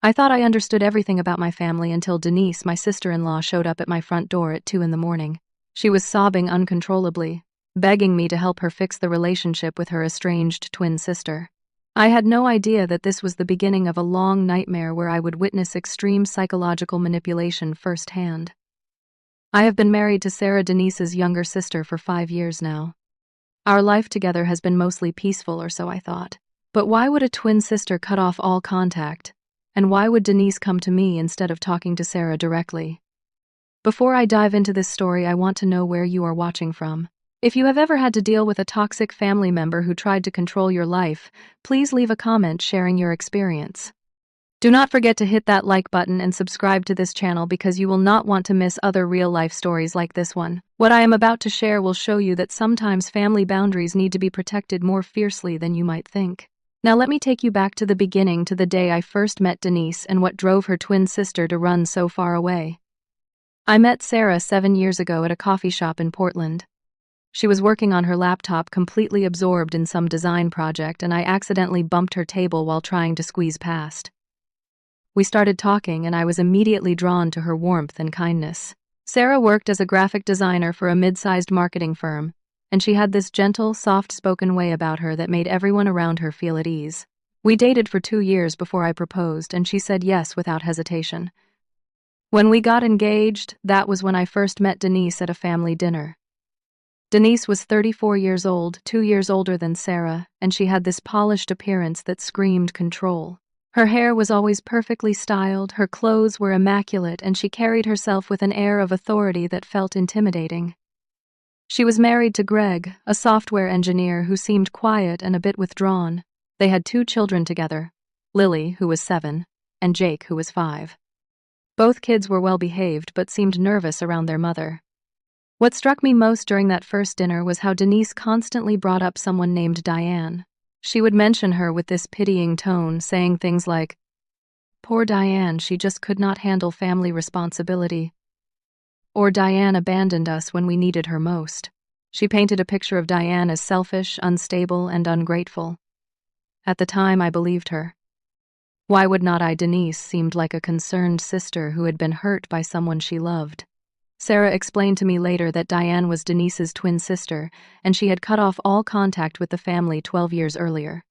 I thought I understood everything about my family until Denise, my sister-in-law, showed up at my front door at 2 in the morning. She was sobbing uncontrollably, begging me to help her fix the relationship with her estranged twin sister. I had no idea that this was the beginning of a long nightmare where I would witness extreme psychological manipulation firsthand. I have been married to Sarah, Denise's younger sister, for 5 years now. Our life together has been mostly peaceful, or so I thought. But why would a twin sister cut off all contact? And why would Denise come to me instead of talking to Sarah directly? Before I dive into this story, I want to know where you are watching from. If you have ever had to deal with a toxic family member who tried to control your life, please leave a comment sharing your experience. Do not forget to hit that like button and subscribe to this channel because you will not want to miss other real-life stories like this one. What I am about to share will show you that sometimes family boundaries need to be protected more fiercely than you might think. Now let me take you back to the beginning, to the day I first met Denise and what drove her twin sister to run so far away. I met Sarah 7 years ago at a coffee shop in Portland. She was working on her laptop, completely absorbed in some design project, and I accidentally bumped her table while trying to squeeze past. We started talking, and I was immediately drawn to her warmth and kindness. Sarah worked as a graphic designer for a mid-sized marketing firm, and she had this gentle, soft-spoken way about her that made everyone around her feel at ease. We dated for 2 years before I proposed, and she said yes without hesitation. When we got engaged, that was when I first met Denise at a family dinner. Denise was 34 years old, 2 years older than Sarah, and she had this polished appearance that screamed control. Her hair was always perfectly styled, her clothes were immaculate, and she carried herself with an air of authority that felt intimidating. She was married to Greg, a software engineer who seemed quiet and a bit withdrawn. They had 2 children together, Lily, who was 7, and Jake, who was 5. Both kids were well-behaved but seemed nervous around their mother. What struck me most during that first dinner was how Denise constantly brought up someone named Diane. She would mention her with this pitying tone, saying things like, "Poor Diane, she just could not handle family responsibility." Or "Diane abandoned us when we needed her most." She painted a picture of Diane as selfish, unstable, and ungrateful. At the time, I believed her. Why would not I? Denise seemed like a concerned sister who had been hurt by someone she loved. Sarah explained to me later that Diane was Denise's twin sister, and she had cut off all contact with the family 12 years earlier.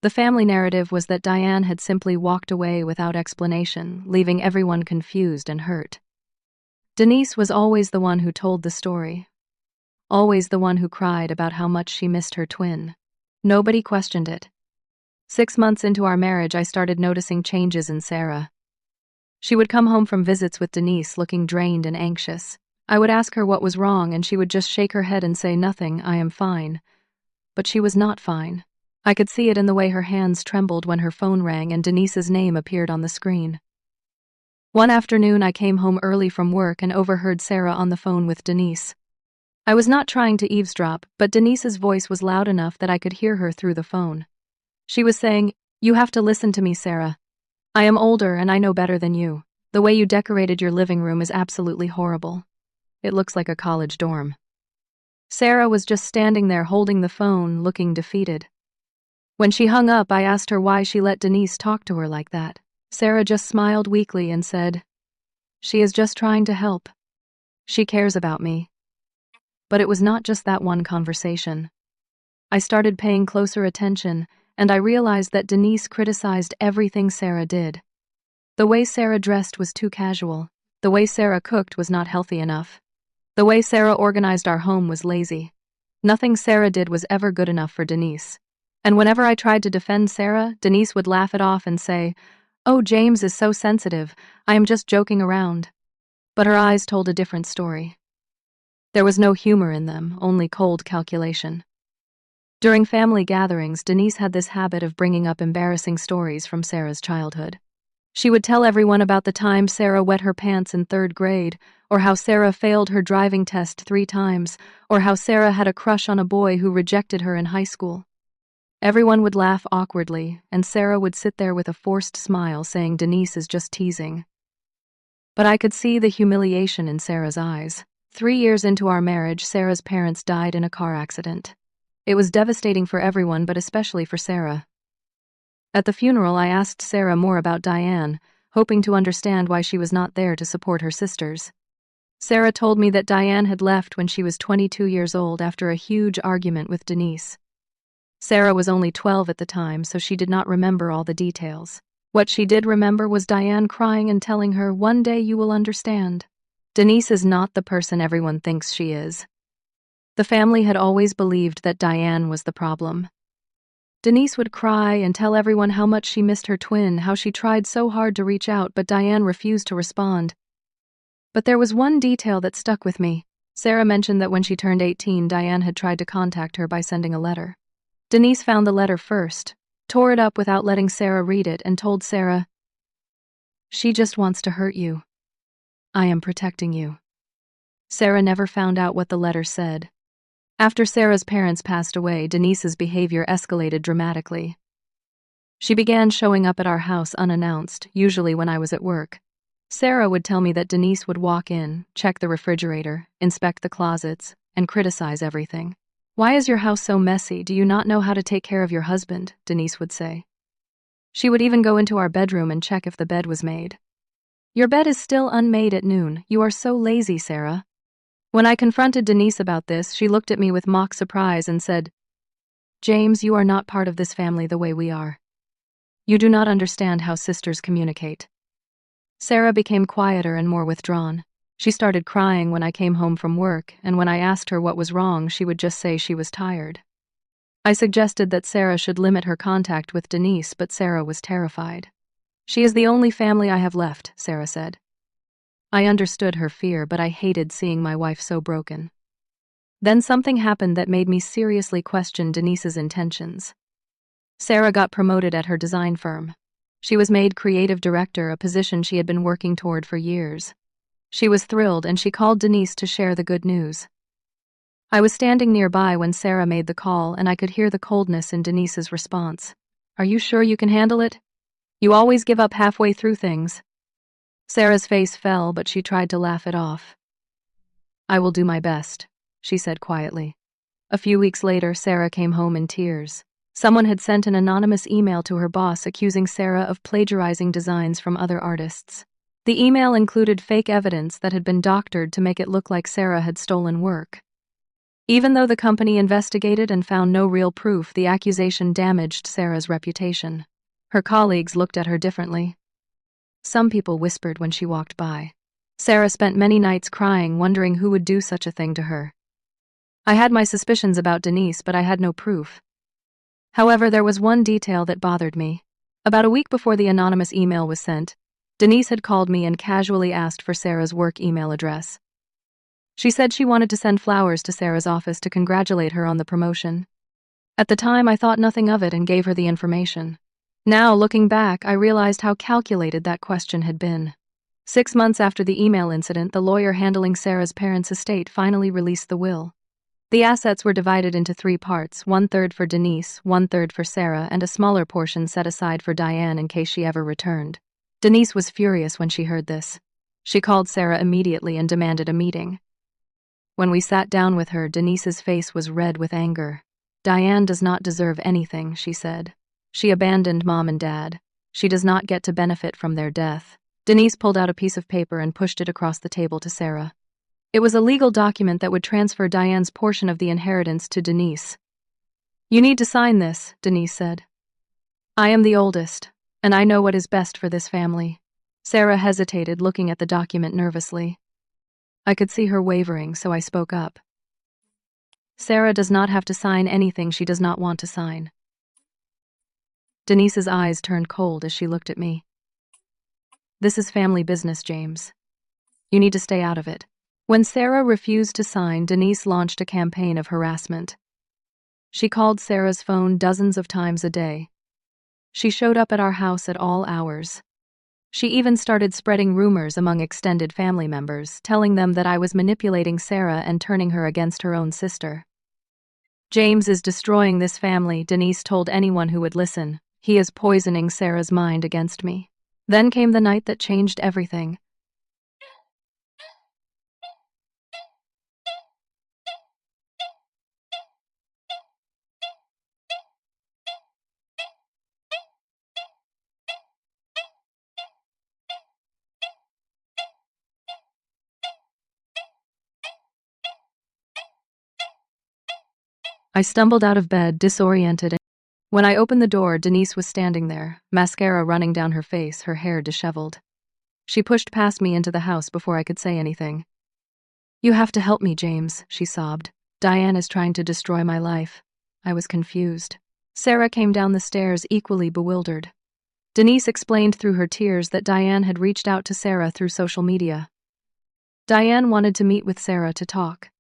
The family narrative was that Diane had simply walked away without explanation, leaving everyone confused and hurt. Denise was always the one who told the story. Always the one who cried about how much she missed her twin. Nobody questioned it. 6 months into our marriage, I started noticing changes in Sarah. She would come home from visits with Denise looking drained and anxious. I would ask her what was wrong, and she would just shake her head and say, "Nothing, I am fine." But she was not fine. I could see it in the way her hands trembled when her phone rang and Denise's name appeared on the screen. One afternoon, I came home early from work and overheard Sarah on the phone with Denise. I was not trying to eavesdrop, but Denise's voice was loud enough that I could hear her through the phone. She was saying, "You have to listen to me, Sarah. I am older and I know better than you. The way you decorated your living room is absolutely horrible. It looks like a college dorm." Sarah was just standing there holding the phone, looking defeated. When she hung up, I asked her why she let Denise talk to her like that. Sarah just smiled weakly and said, "She is just trying to help. She cares about me." But it was not just that one conversation. I started paying closer attention, and I realized that Denise criticized everything Sarah did. The way Sarah dressed was too casual. The way Sarah cooked was not healthy enough. The way Sarah organized our home was lazy. Nothing Sarah did was ever good enough for Denise. And whenever I tried to defend Sarah, Denise would laugh it off and say, "Oh, James is so sensitive. I am just joking around." But her eyes told a different story. There was no humor in them, only cold calculation. During family gatherings, Denise had this habit of bringing up embarrassing stories from Sarah's childhood. She would tell everyone about the time Sarah wet her pants in 3rd grade, or how Sarah failed her driving test 3 times, or how Sarah had a crush on a boy who rejected her in high school. Everyone would laugh awkwardly, and Sarah would sit there with a forced smile saying Denise is just teasing. But I could see the humiliation in Sarah's eyes. 3 years into our marriage, Sarah's parents died in a car accident. It was devastating for everyone, but especially for Sarah. At the funeral, I asked Sarah more about Diane, hoping to understand why she was not there to support her sisters. Sarah told me that Diane had left when she was 22 years old after a huge argument with Denise. Sarah was only 12 at the time, so she did not remember all the details. What she did remember was Diane crying and telling her, "One day you will understand. Denise is not the person everyone thinks she is." The family had always believed that Diane was the problem. Denise would cry and tell everyone how much she missed her twin, how she tried so hard to reach out, but Diane refused to respond. But there was one detail that stuck with me. Sarah mentioned that when she turned 18, Diane had tried to contact her by sending a letter. Denise found the letter first, tore it up without letting Sarah read it, and told Sarah, "She just wants to hurt you. I am protecting you." Sarah never found out what the letter said. After Sarah's parents passed away, Denise's behavior escalated dramatically. She began showing up at our house unannounced, usually when I was at work. Sarah would tell me that Denise would walk in, check the refrigerator, inspect the closets, and criticize everything. "Why is your house so messy? Do you not know how to take care of your husband?" Denise would say. She would even go into our bedroom and check if the bed was made. "Your bed is still unmade at noon. You are so lazy, Sarah." When I confronted Denise about this, she looked at me with mock surprise and said, "James, you are not part of this family the way we are. You do not understand how sisters communicate." Sarah became quieter and more withdrawn. She started crying when I came home from work, and when I asked her what was wrong, she would just say she was tired. I suggested that Sarah should limit her contact with Denise, but Sarah was terrified. "She is the only family I have left," Sarah said. I understood her fear, but I hated seeing my wife so broken. Then something happened that made me seriously question Denise's intentions. Sarah got promoted at her design firm. She was made creative director, a position she had been working toward for years. She was thrilled, and she called Denise to share the good news. I was standing nearby when Sarah made the call, and I could hear the coldness in Denise's response. "Are you sure you can handle it? You always give up halfway through things." Sarah's face fell, but she tried to laugh it off. "I will do my best," she said quietly. A few weeks later, Sarah came home in tears. Someone had sent an anonymous email to her boss accusing Sarah of plagiarizing designs from other artists. The email included fake evidence that had been doctored to make it look like Sarah had stolen work. Even though the company investigated and found no real proof, the accusation damaged Sarah's reputation. Her colleagues looked at her differently. Some people whispered when she walked by. Sarah spent many nights crying, wondering who would do such a thing to her. I had my suspicions about Denise, but I had no proof. However, there was one detail that bothered me. About a week before the anonymous email was sent, Denise had called me and casually asked for Sarah's work email address. She said she wanted to send flowers to Sarah's office to congratulate her on the promotion. At the time, I thought nothing of it and gave her the information. Now, looking back, I realized how calculated that question had been. 6 months after the email incident, the lawyer handling Sarah's parents' estate finally released the will. The assets were divided into 3 parts, 1/3 for Denise, 1/3 for Sarah, and a smaller portion set aside for Diane in case she ever returned. Denise was furious when she heard this. She called Sarah immediately and demanded a meeting. When we sat down with her, Denise's face was red with anger. "Diane does not deserve anything," she said. "She abandoned Mom and Dad. She does not get to benefit from their death." Denise pulled out a piece of paper and pushed it across the table to Sarah. It was a legal document that would transfer Diane's portion of the inheritance to Denise. "You need to sign this," Denise said. "I am the oldest, and I know what is best for this family." Sarah hesitated, looking at the document nervously. I could see her wavering, so I spoke up. "Sarah does not have to sign anything she does not want to sign." Denise's eyes turned cold as she looked at me. "This is family business, James. You need to stay out of it." When Sarah refused to sign, Denise launched a campaign of harassment. She called Sarah's phone dozens of times a day. She showed up at our house at all hours. She even started spreading rumors among extended family members, telling them that I was manipulating Sarah and turning her against her own sister. "James is destroying this family," Denise told anyone who would listen. "He is poisoning Sarah's mind against me." Then came the night that changed everything. I stumbled out of bed, disoriented. When I opened the door, Denise was standing there, mascara running down her face, her hair disheveled. She pushed past me into the house before I could say anything. "You have to help me, James," she sobbed. "Diane is trying to destroy my life." I was confused. Sarah came down the stairs, equally bewildered. Denise explained through her tears that Diane had reached out to Sarah through social media. Diane wanted to meet with Sarah to talk.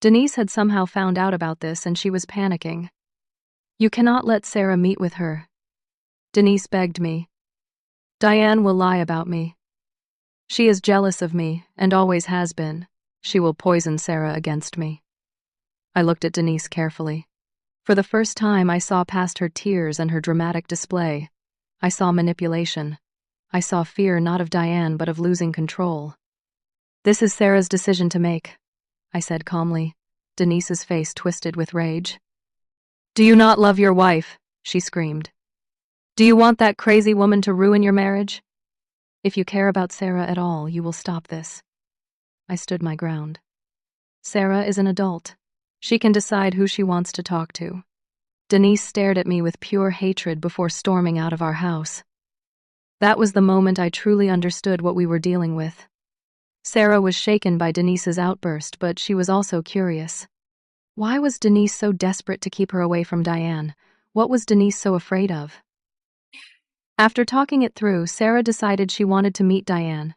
Denise had somehow found out about this and she was panicking. "You cannot let Sarah meet with her," Denise begged me. "Diane will lie about me. She is jealous of me, and always has been. She will poison Sarah against me." I looked at Denise carefully. For the first time, I saw past her tears and her dramatic display. I saw manipulation. I saw fear not of Diane but of losing control. "This is Sarah's decision to make," I said calmly. Denise's face twisted with rage. "Do you not love your wife?" she screamed. "Do you want that crazy woman to ruin your marriage? If you care about Sarah at all, you will stop this." I stood my ground. Sarah is an adult. She can decide who she wants to talk to. Denise stared at me with pure hatred before storming out of our house. That was the moment I truly understood what we were dealing with. Sarah was shaken by Denise's outburst, but she was also curious. Why was Denise so desperate to keep her away from Diane? What was Denise so afraid of? After talking it through, Sarah decided she wanted to meet Diane.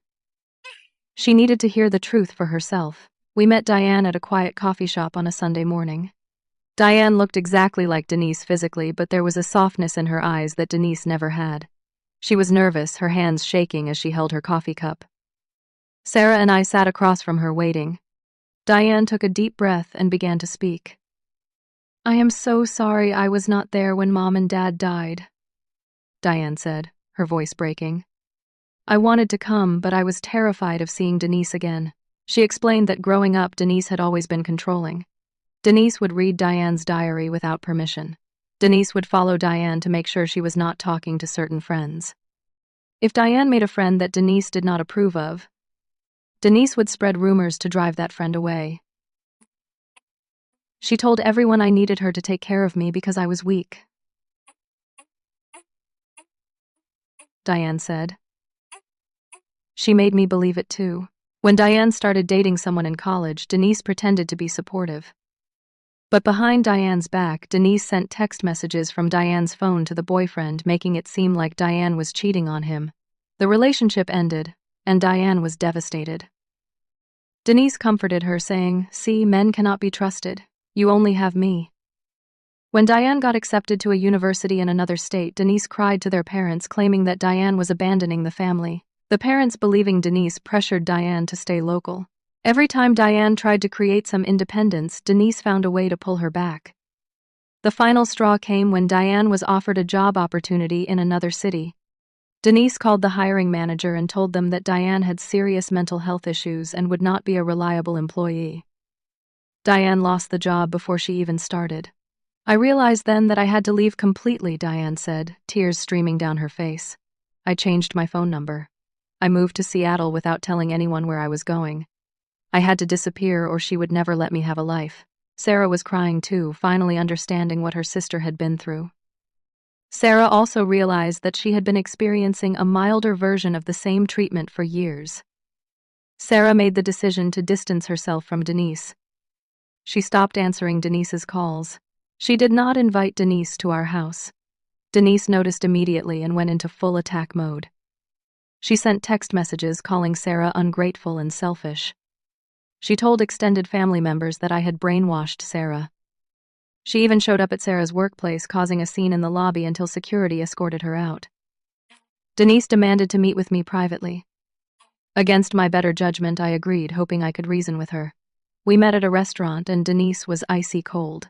She needed to hear the truth for herself. We met Diane at a quiet coffee shop on a Sunday morning. Diane looked exactly like Denise physically, but there was a softness in her eyes that Denise never had. She was nervous, her hands shaking as she held her coffee cup. Sarah and I sat across from her waiting. Diane took a deep breath and began to speak. "I am so sorry I was not there when Mom and Dad died," Diane said, her voice breaking. "I wanted to come, but I was terrified of seeing Denise again." She explained that growing up, Denise had always been controlling. Denise would read Diane's diary without permission. Denise would follow Diane to make sure she was not talking to certain friends. If Diane made a friend that Denise did not approve of, Denise would spread rumors to drive that friend away. She told everyone I needed her to take care of me because I was weak, Diane said. She made me believe it too. When Diane started dating someone in college, Denise pretended to be supportive. But behind Diane's back, Denise sent text messages from Diane's phone to the boyfriend, making it seem like Diane was cheating on him. The relationship ended, and Diane was devastated. Denise comforted her, saying, "See, men cannot be trusted. You only have me." When Diane got accepted to a university in another state, Denise cried to their parents, claiming that Diane was abandoning the family. The parents, believing Denise, pressured Diane to stay local. Every time Diane tried to create some independence, Denise found a way to pull her back. The final straw came when Diane was offered a job opportunity in another city. Denise called the hiring manager and told them that Diane had serious mental health issues and would not be a reliable employee. Diane lost the job before she even started. "I realized then that I had to leave completely," Diane said, tears streaming down her face. "I changed my phone number. I moved to Seattle without telling anyone where I was going. I had to disappear or she would never let me have a life." Sarah was crying too, finally understanding what her sister had been through. Sarah also realized that she had been experiencing a milder version of the same treatment for years. Sarah made the decision to distance herself from Denise. She stopped answering Denise's calls. She did not invite Denise to our house. Denise noticed immediately and went into full attack mode. She sent text messages calling Sarah ungrateful and selfish. She told extended family members that I had brainwashed Sarah. She even showed up at Sarah's workplace, causing a scene in the lobby until security escorted her out. Denise demanded to meet with me privately. Against my better judgment, I agreed, hoping I could reason with her. We met at a restaurant and Denise was icy cold.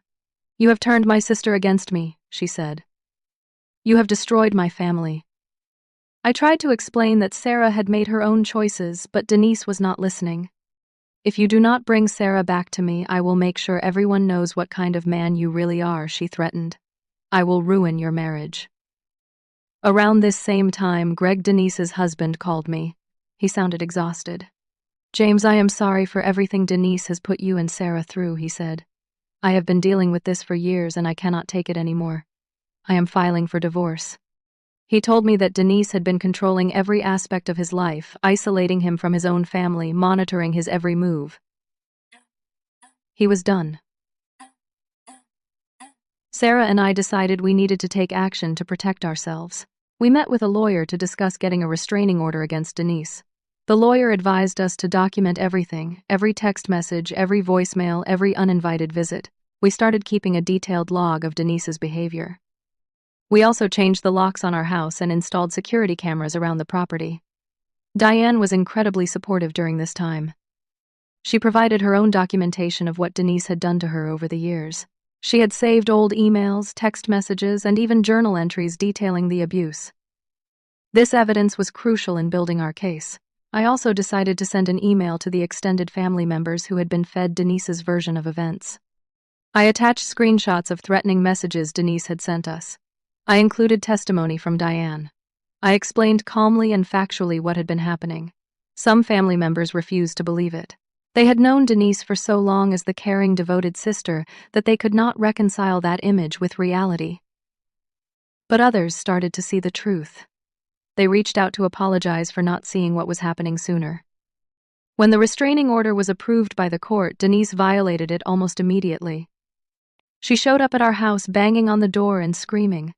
"You have turned my sister against me," she said. "You have destroyed my family." I tried to explain that Sarah had made her own choices, but Denise was not listening. "If you do not bring Sarah back to me, I will make sure everyone knows what kind of man you really are," she threatened. "I will ruin your marriage." Around this same time, Greg, Denise's husband, called me. He sounded exhausted. "James, I am sorry for everything Denise has put you and Sarah through," he said. I have been dealing with this for years and I cannot take it anymore. I am filing for divorce. He told me that Denise had been controlling every aspect of his life, isolating him from his own family, monitoring his every move. He was done. Sarah and I decided we needed to take action to protect ourselves. We met with a lawyer to discuss getting a restraining order against Denise. The lawyer advised us to document everything, every text message, every voicemail, every uninvited visit. We started keeping a detailed log of Denise's behavior. We also changed the locks on our house and installed security cameras around the property. Diane was incredibly supportive during this time. She provided her own documentation of what Denise had done to her over the years. She had saved old emails, text messages, and even journal entries detailing the abuse. This evidence was crucial in building our case. I also decided to send an email to the extended family members who had been fed Denise's version of events. I attached screenshots of threatening messages Denise had sent us. I included testimony from Diane. I explained calmly and factually what had been happening. Some family members refused to believe it. They had known Denise for so long as the caring, devoted sister that they could not reconcile that image with reality. But others started to see the truth. They reached out to apologize for not seeing what was happening sooner. When the restraining order was approved by the court, Denise violated it almost immediately. She showed up at our house banging on the door and screaming.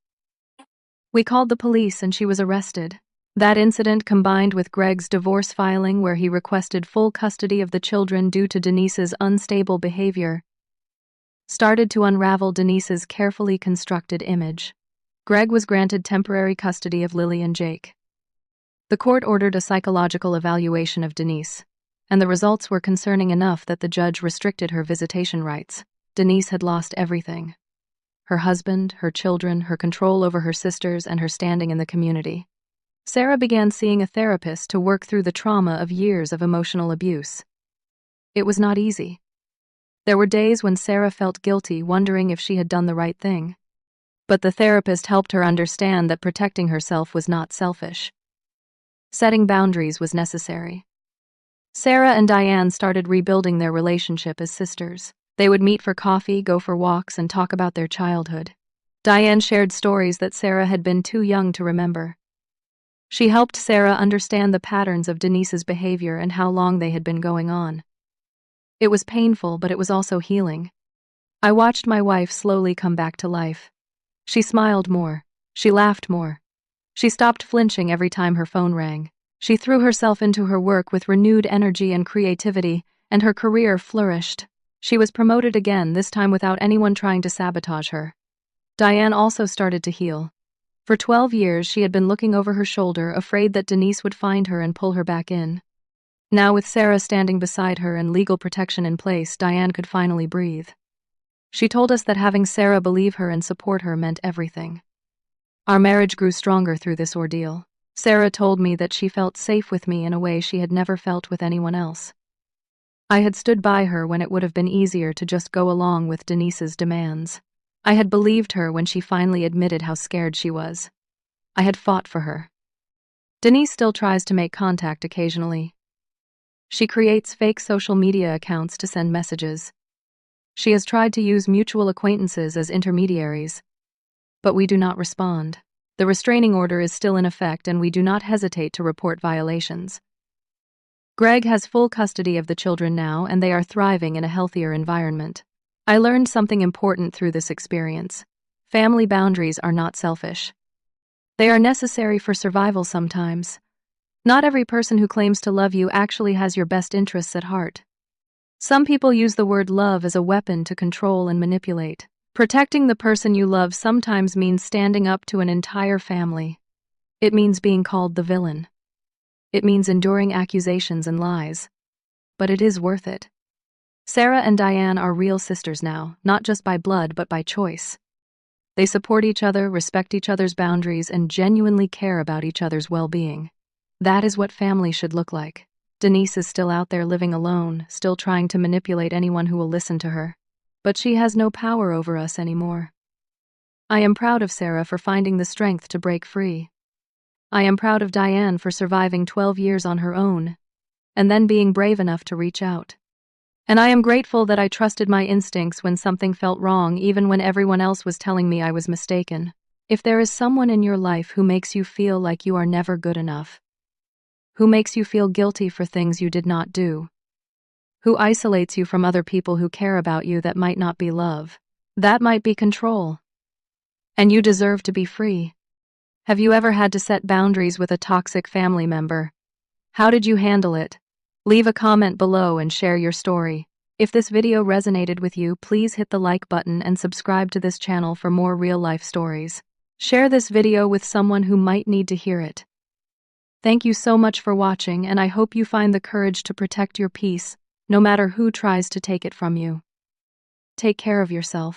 We called the police and she was arrested. That incident, combined with Greg's divorce filing where he requested full custody of the children due to Denise's unstable behavior, started to unravel Denise's carefully constructed image. Greg was granted temporary custody of Lily and Jake. The court ordered a psychological evaluation of Denise, and the results were concerning enough that the judge restricted her visitation rights. Denise had lost everything: her husband, her children, her control over her sisters, and her standing in the community. Sarah began seeing a therapist to work through the trauma of years of emotional abuse. It was not easy. There were days when Sarah felt guilty, wondering if she had done the right thing. But the therapist helped her understand that protecting herself was not selfish. Setting boundaries was necessary. Sarah and Diane started rebuilding their relationship as sisters. They would meet for coffee, go for walks, and talk about their childhood. Diane shared stories that Sarah had been too young to remember. She helped Sarah understand the patterns of Denise's behavior and how long they had been going on. It was painful, but it was also healing. I watched my wife slowly come back to life. She smiled more. She laughed more. She stopped flinching every time her phone rang. She threw herself into her work with renewed energy and creativity, and her career flourished. She was promoted again, this time without anyone trying to sabotage her. Diane also started to heal. For 12 years, she had been looking over her shoulder, afraid that Denise would find her and pull her back in. Now, with Sarah standing beside her and legal protection in place, Diane could finally breathe. She told us that having Sarah believe her and support her meant everything. Our marriage grew stronger through this ordeal. Sarah told me that she felt safe with me in a way she had never felt with anyone else. I had stood by her when it would have been easier to just go along with Denise's demands. I had believed her when she finally admitted how scared she was. I had fought for her. Denise still tries to make contact occasionally. She creates fake social media accounts to send messages. She has tried to use mutual acquaintances as intermediaries. But we do not respond. The restraining order is still in effect and we do not hesitate to report violations. Greg has full custody of the children now and they are thriving in a healthier environment. I learned something important through this experience. Family boundaries are not selfish. They are necessary for survival sometimes. Not every person who claims to love you actually has your best interests at heart. Some people use the word love as a weapon to control and manipulate. Protecting the person you love sometimes means standing up to an entire family. It means being called the villain. It means enduring accusations and lies. But it is worth it. Sarah and Diane are real sisters now, not just by blood but by choice. They support each other, respect each other's boundaries, and genuinely care about each other's well-being. That is what family should look like. Denise is still out there living alone, still trying to manipulate anyone who will listen to her. But she has no power over us anymore. I am proud of Sarah for finding the strength to break free. I am proud of Diane for surviving 12 years on her own, and then being brave enough to reach out. And I am grateful that I trusted my instincts when something felt wrong, even when everyone else was telling me I was mistaken. If there is someone in your life who makes you feel like you are never good enough, who makes you feel guilty for things you did not do, who isolates you from other people who care about you, that might not be love. That might be control. And you deserve to be free. Have you ever had to set boundaries with a toxic family member? How did you handle it? Leave a comment below and share your story. If this video resonated with you, please hit the like button and subscribe to this channel for more real-life stories. Share this video with someone who might need to hear it. Thank you so much for watching, and I hope you find the courage to protect your peace, no matter who tries to take it from you. Take care of yourself.